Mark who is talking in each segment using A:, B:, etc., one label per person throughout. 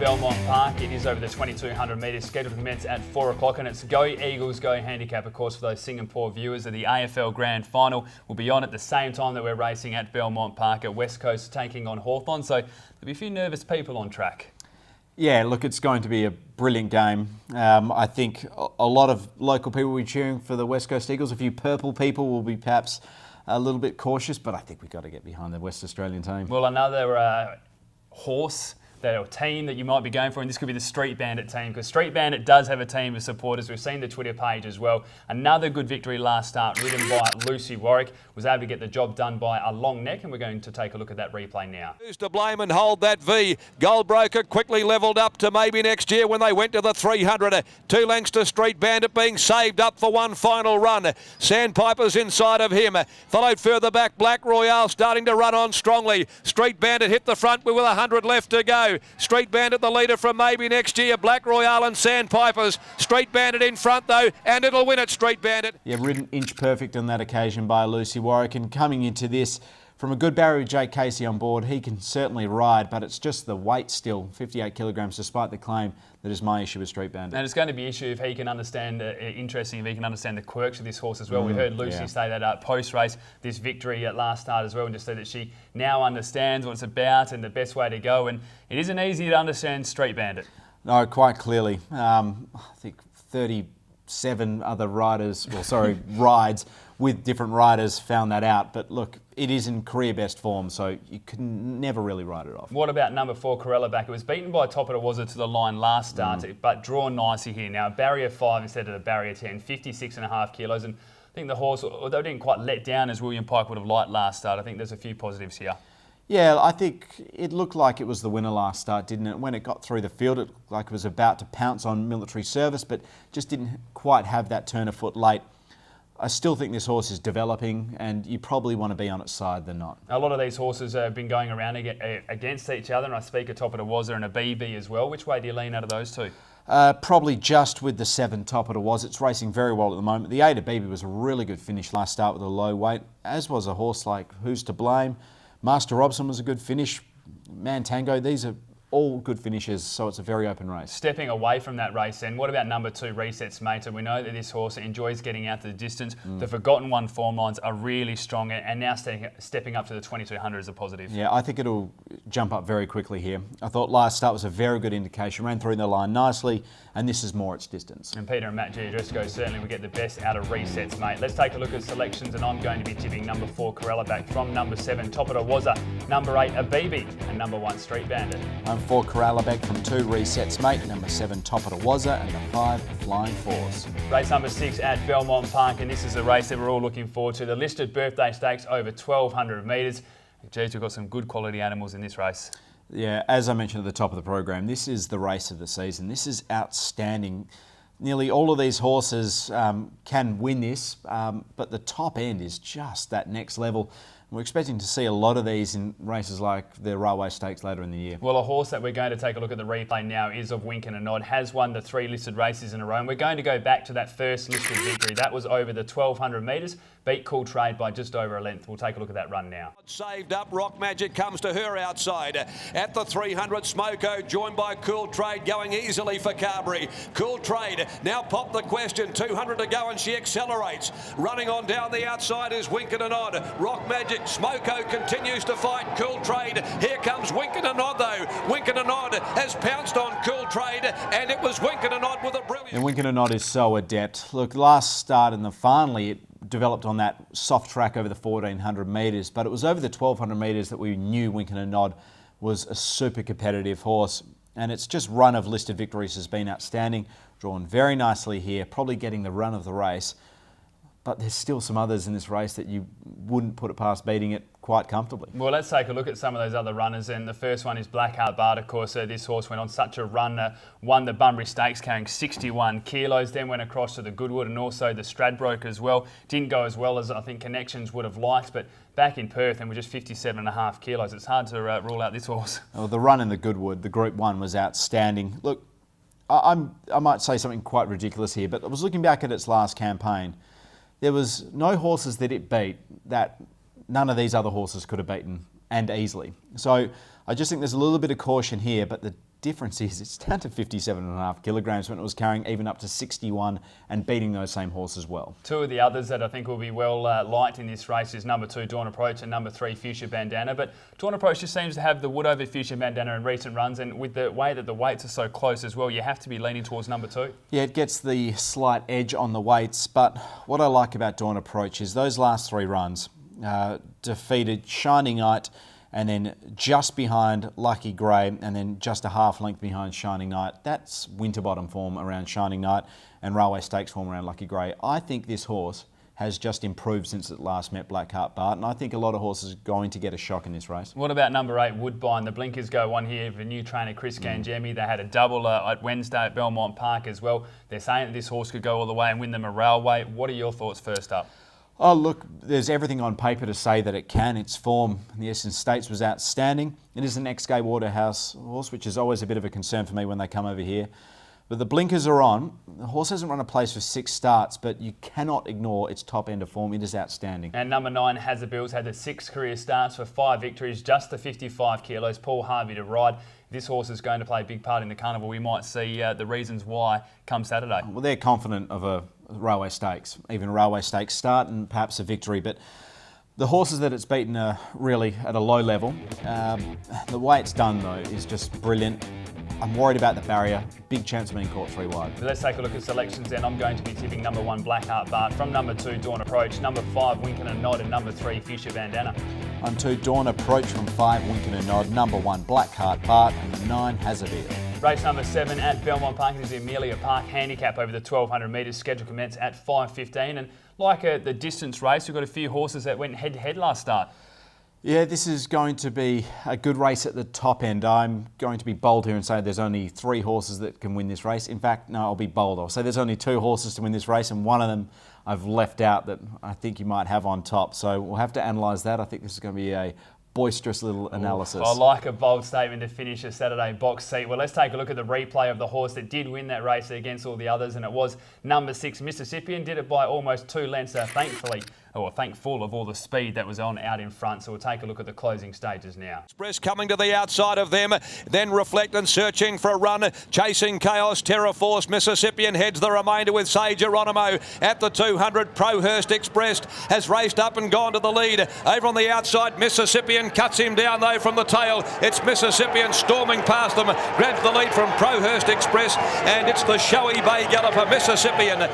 A: Belmont Park. It is over the 2200 metres, scheduled to commence at 4 o'clock, and it's Go Eagles, Go Handicap, of course, for those Singapore viewers of the AFL Grand Final. Will be on at the same time that we're racing at Belmont Park at West Coast, taking on Hawthorn. So there'll be a few nervous people on track.
B: Yeah, look, it's going to be a brilliant game. I think a lot of local people will be cheering for the West Coast Eagles. A few purple people will be perhaps a little bit cautious, but I think we've got to get behind the West Australian team.
A: Well, another horse, that team that you might be going for, and this could be the Street Bandit team, because Street Bandit does have a team of supporters. We've seen the Twitter page as well. Another good victory last start, ridden by Lucy Warwick, was able to get the job done by a long neck, and we're going to take a look at that replay now.
C: Who's to blame and hold that V? Goldbroker quickly levelled up to maybe next year when they went to the 300. 2 lengths to Street Bandit being saved up for one final run. Sandpiper's inside of him. Followed further back, Black Royale starting to run on strongly. Street Bandit hit the front with 100 left to go. Street Bandit the leader from maybe next year. Black Royale and Sandpipers. Street Bandit in front though, and it'll win it, Street Bandit.
B: Yeah, ridden inch perfect on that occasion by Lucy Warwick, and coming into this from a good barrier with Jake Casey on board, he can certainly ride, but it's just the weight still, 58 kilograms, despite the claim, that is my issue with Street Bandit.
A: And it's going to be an issue if he can understand, interesting, if he can understand the quirks of this horse as well. We heard Lucy say that post-race, this victory at last start as well, and just say that she now understands what it's about and the best way to go, and it isn't easy to understand Street Bandit.
B: No, quite clearly. I think 37 other rides with different riders found that out. But look, it is in career best form, so you can never really write it off.
A: What about number 4, Corella back? It was beaten by Top of the Wazza to the line last start, but drawn nicely here. Now, barrier 5 instead of the barrier 10, 56.5 kilos. And I think the horse, although didn't quite let down as William Pike would have liked last start, I think there's a few positives here.
B: Yeah, I think it looked like it was the winner last start, didn't it? When it got through the field, it looked like it was about to pounce on Military Service, but just didn't quite have that turn of foot late. I still think this horse is developing, and you probably want to be on its side than not.
A: A lot of these horses have been going around against each other, and I speak of Top of the Wazza and a BB as well. Which way do you lean out of those two?
B: Probably just with the 7 Top of the Wazza. It's racing very well at the moment. The 8 of BB was a really good finish last start with a low weight, as was a horse like Who's to Blame. Master Robson was a good finish. Mantango, these are all good finishes, so it's a very open race.
A: Stepping away from that race then, what about number 2, Resets Mate? And we know that this horse enjoys getting out to the distance. The Forgotten One form lines are really strong, and now stepping up to the 2200 is a positive.
B: Yeah, I think it'll jump up very quickly here. I thought last start was a very good indication, ran through the line nicely, and this is more its distance.
A: And Peter and Matt Giadresco certainly will get the best out of Resets Mate. Let's take a look at selections, and I'm going to be tipping number 4, Corella back from number 7, Top of the Wazza, number 8, Abibi, and number 1, Street Bandit.
B: I'm 4, Corella back from 2, Resets Mate, number 7, Top of the Wazza, and the 5, Flying Force.
A: Race number 6 at Belmont Park, and this is a race that we're all looking forward to. The listed birthday stakes over 1200 metres. Geez, we've got some good quality animals in this race.
B: Yeah, as I mentioned at the top of the program, this is the race of the season. This is outstanding. Nearly all of these horses can win this, but the top end is just that next level. We're expecting to see a lot of these in races like the Railway Stakes later in the year.
A: Well, a horse that we're going to take a look at the replay now is of Wink and a Nod, has won the 3 listed races in a row. And we're going to go back to that first listed victory. That was over the 1200 metres, beat Cool Trade by just over a length. We'll take a look at that run now.
C: Saved up, Rock Magic comes to her outside. At the 300, Smoko joined by Cool Trade going easily for Carberry. Cool Trade now popped the question, 200 to go and she accelerates. Running on down the outside is Wink and a Nod. Rock Magic, Smoko continues to fight Cool Trade. Here comes Wink and a Nod though. Wink and a Nod has pounced on Cool Trade, and it was Wink and a Nod with a brilliant...
B: And Wink and a Nod is so adept. Look, last start in the finally it developed on that soft track over the 1400 metres, but it was over the 1200 metres that we knew Wink and a Nod was a super competitive horse, and its just run of listed victories has been outstanding. Drawn very nicely here, probably getting the run of the race. But there's still some others in this race that you wouldn't put it past beating it quite comfortably.
A: Well, let's take a look at some of those other runners. And the first one is Blackheart Bard, of course. This horse went on such a run, won the Bunbury Stakes carrying 61 kilos, then went across to the Goodwood and also the Stradbroke as well. Didn't go as well as I think Connections would have liked, but back in Perth and with just 57.5 kilos, it's hard to rule out this horse.
B: Well, the run in the Goodwood, the Group 1, was outstanding. Look, I might say something quite ridiculous here, but I was looking back at its last campaign. There was no horses that it beat that none of these other horses could have beaten, and easily. So I just think there's a little bit of caution here, but the difference is it's down to 57.5 kilograms when it was carrying even up to 61 and beating those same horses well.
A: Two of the others that I think will be well liked in this race is number 2, Dawn Approach, and number 3, Fuchsia Bandana. But Dawn Approach just seems to have the wood over Fuchsia Bandana in recent runs, and with the way that the weights are so close as well, you have to be leaning towards number 2.
B: Yeah, it gets the slight edge on the weights, but what I like about Dawn Approach is those last 3 runs defeated Shining Knight, and then just behind Lucky Grey, and then just a half length behind Shining Knight. That's Winterbottom form around Shining Knight and Railway Stakes form around Lucky Grey. I think this horse has just improved since it last met Blackheart Bart, and I think a lot of horses are going to get a shock in this race.
A: What about number 8, Woodbine? The blinkers go one here for new trainer Chris Gangemi. They had a double at Wednesday at Belmont Park as well. They're saying that this horse could go all the way and win them a railway. What are your thoughts first up?
B: Oh, look, there's everything on paper to say that it can. Its form in the Essence States was outstanding. It is an ex-Gay Waterhouse horse, which is always a bit of a concern for me when they come over here. But the blinkers are on. The horse hasn't run a place for 6 starts, but you cannot ignore its top end of form. It is outstanding.
A: And number 9, Hazard Bills, had the 6 career starts for 5 victories, just the 55 kilos. Paul Harvey to ride. This horse is going to play a big part in the carnival. We might see the reasons why come Saturday.
B: Well, they're confident of a Railway Stakes, even a Railway Stakes start and perhaps a victory. But the horses that it's beaten are really at a low level. The way it's done, though, is just brilliant. I'm worried about the barrier. Big chance of being caught 3 wide.
A: So let's take a look at selections then. I'm going to be tipping number 1, Blackheart Bart. From number 2, Dawn Approach. Number 5, Wink and a Nod. And number 3, Fuchsia Bandana.
B: On 2, Dawn Approach. From 5, Wink and a Nod. Number 1, Blackheart Bart. And 9, Hazardville.
A: Race number 7 at Belmont Park is the Amelia Park Handicap over the 1,200 metres. Schedule commence at 5:15. And like the distance race, we've got a few horses that went head-to-head last start.
B: Yeah, this is going to be a good race at the top end. I'm going to be bold here and say there's only 3 horses that can win this race. In fact, no, I'll be bold. I'll say there's only 2 horses to win this race, and one of them I've left out that I think you might have on top. So we'll have to analyse that. I think this is going to be a boisterous little analysis.
A: I like a bold statement to finish a Saturday box seat. Well, let's take a look at the replay of the horse that did win that race against all the others, and it was number 6, Mississippian. Did it by almost 2 lengths, thankful of all the speed that was on out in front. So we'll take a look at the closing stages now.
C: Express coming to the outside of them, then Reflect and searching for a run, chasing Chaos, Terra Force, Mississippian heads the remainder with Say Geronimo at the 200. Prohurst Express has raced up and gone to the lead. Over on the outside, Mississippian cuts him down though from the tail. It's Mississippian storming past them, grabs the lead from Prohurst Express, and it's the showy bay galloper Mississippian.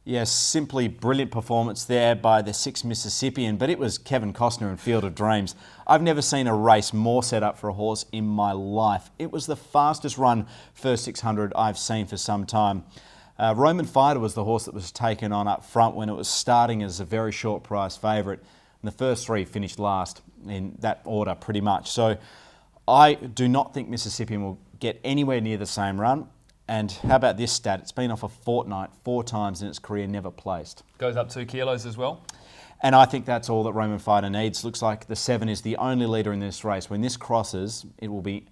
B: Yes, simply brilliant performance there by the 6 Mississippian, but it was Kevin Costner in Field of Dreams. I've never seen a race more set up for a horse in my life. It was the fastest run first 600 I've seen for some time. Roman Fighter was the horse that was taken on up front when it was starting as a very short price favourite. And the first 3 finished last in that order pretty much. So I do not think Mississippian will get anywhere near the same run. And how about this stat? It's been off a fortnight 4 times in its career, never placed.
A: Goes up 2 kilos as well.
B: And I think that's all that Roman Fighter needs. Looks like the 7 is the only leader in this race. When this crosses, it will be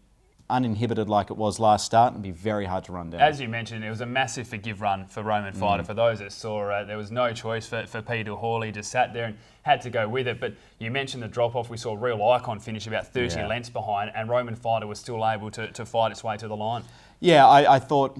B: uninhibited like it was last start and be very hard to run down.
A: As you mentioned, it was a massive forgive run for Roman Fighter. For those that saw, there was no choice for Peter Hawley. Just sat there and had to go with it. But you mentioned the drop-off. We saw Real Icon finish about 30 lengths behind, and Roman Fighter was still able to fight its way to the line.
B: Yeah, I thought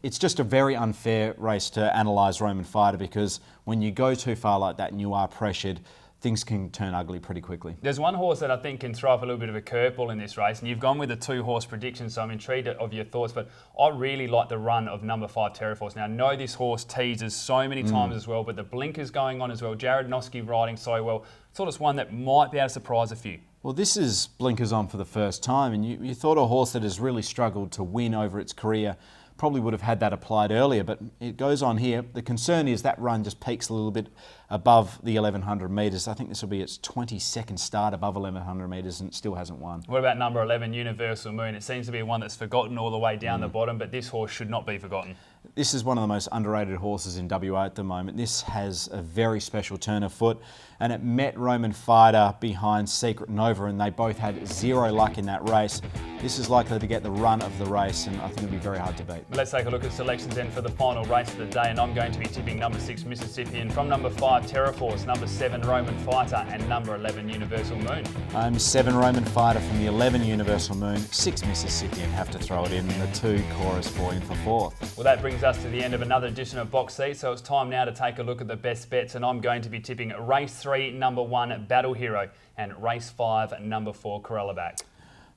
B: it's just a very unfair race to analyse Roman Fighter, because when you go too far like that and you are pressured, things can turn ugly pretty quickly. There's
A: one horse that I think can throw up a little bit of a curveball in this race, and you've gone with a 2-horse prediction, so I'm intrigued of your thoughts, but I really like the run of number 5, Terra Force. Now, I know this horse teases so many times as well, but the blinkers going on as well, Jared Noski riding so well. I thought it's one that might be able to surprise a few.
B: Well, this is blinkers on for the first time, and you thought a horse that has really struggled to win over its career probably would have had that applied earlier, but it goes on here. The concern is that run just peaks a little bit above the 1,100 metres. I think this will be its 22nd start above 1,100 metres, and it still hasn't won.
A: What about number 11, Universal Moon? It seems to be one that's forgotten all the way down the bottom, but this horse should not be forgotten.
B: This is one of the most underrated horses in WA at the moment. This has a very special turn of foot, and it met Roman Fighter behind Secret Nova, and they both had 0 luck in that race. this is likely to get the run of the race, and I think it'll be very hard to beat.
A: Let's take a look at selections then for the final race of the day, and I'm going to be tipping number 6 Mississippian, from number 5 Terraforce, number 7 Roman Fighter, and number 11 Universal Moon.
B: 7 Roman Fighter from the 11 Universal Moon, 6 Mississippian, have to throw it in, and the 2 Chorus Boy in for 4th.
A: Well, that brings us to the end of another edition of Box Seat, so it's time now to take a look at the best bets, and I'm going to be tipping race 3, number 1 Battle Hero, and race 5, number 4 Corella-Back.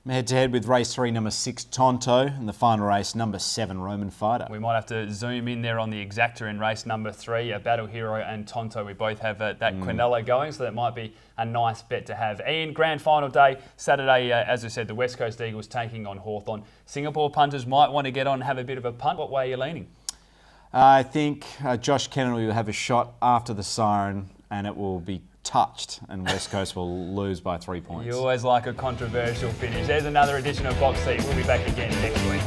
B: Head to head with race 3, number 6 Tonto, and the final race, number 7 Roman Fighter.
A: We might have to zoom in there on the exacta in race number 3, Battle Hero and Tonto. We both have that Quinella going, so that might be a nice bet to have. Ian, grand final day, Saturday, as I said, the West Coast Eagles taking on Hawthorn. Singapore punters might want to get on and have a bit of a punt. What way are you leaning?
B: I think Josh Kennedy will have a shot after the siren, and it will be touched, and West Coast will lose by 3 points.
A: You always like a controversial finish. There's another edition of Box Seat. We'll be back again next week.